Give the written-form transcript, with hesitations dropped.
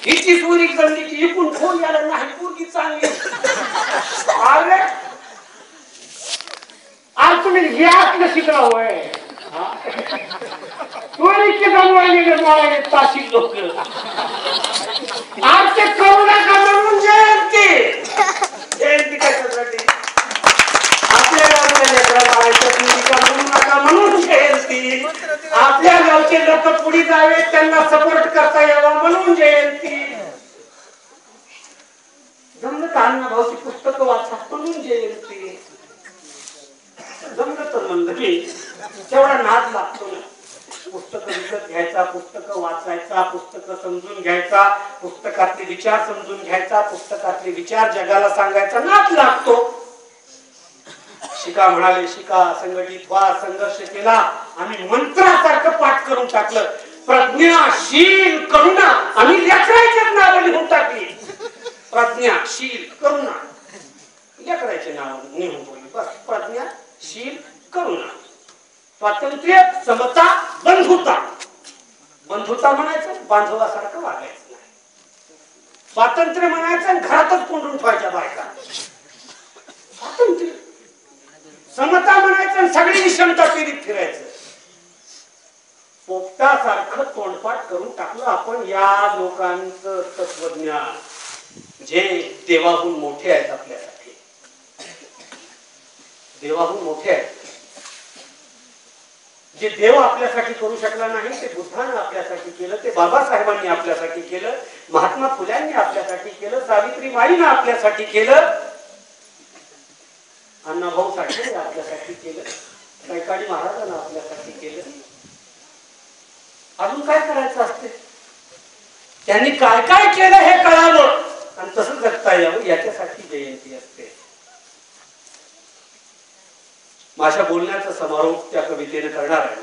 हिची चोरी जमली की इकून फोन यायला नाही पोरगी चांगली. अरे आज तुम्ही हे असलं शिकला होय. चोरीचे जमवायले मारायले ताशी लोक आज ते करू नका म्हणून जयंती जयंती कशासाठी आपल्या गावच्या लेकरा बाळाच्या चोरीचा म्हणू नका म्हणून जयंती आपल्या गावचे लोक पुढे जावे त्यांना सपोर्ट करता यावा म्हणून जयंती जमलं अण्णा भाऊची पुस्तकं वाचा म्हणून जयंती जमलं तर म्हणलं की तेवढा नाद लागतो ना. पुस्तक विकत घ्यायचा, पुस्तक वाचायचा, पुस्तक समजून घ्यायचा, पुस्तकातले विचार समजून घ्यायचा, पुस्तकातले विचार जगाला सांगायचा नाद लागतो. शिका म्हणाले शिका, संघटित व्हा, संघर्ष केला. आम्ही मंत्रासारखं पाठ करून टाकलं. प्रज्ञाशील करुणा आम्ही लेकरायच्याच नावं लिहून टाकली. प्रज्ञाशील करुणा लेकरायचे नाव लिहून बोलली बस. प्रज्ञाशील करुणा, स्वातंत्र्य, समता, बंधुता. बंधुता म्हणायचं बांधवासारखं वागायचं नाही. स्वातंत्र्य म्हणायचं घरातच कोंडून ठेवायच्या बायका. स्वातंत्र्य. समता म्हणायचं सगळी विषमता फिरीत फिरायचं. पोपटासारखं तोंडपाठ करून टाकलं आपण या लोकांचं तत्वज्ञान जे देवाहून मोठे आहेत. आपल्यासाठी देवाहून मोठे आहेत. जे देव आपल्यासाठी करू शकला नाही ते बुद्धानं आपल्यासाठी केलं, ते बाबासाहेबांनी आपल्यासाठी केलं, महात्मा फुल्यांनी आपल्यासाठी केलं, सावित्रीबाईंनी आपल्यासाठी केलं, अण्णाभाऊ साठे आपल्यासाठी केलं, कैकाडी महाराजांना आपल्यासाठी केलं. अजून काय करायचं असते? त्यांनी काय काय केलं हे कळावं आणि तसं जगता यावं याच्यासाठी जयंती असते. माझ्या बोलण्याचा समारोप त्या कवितेने करणार आहे.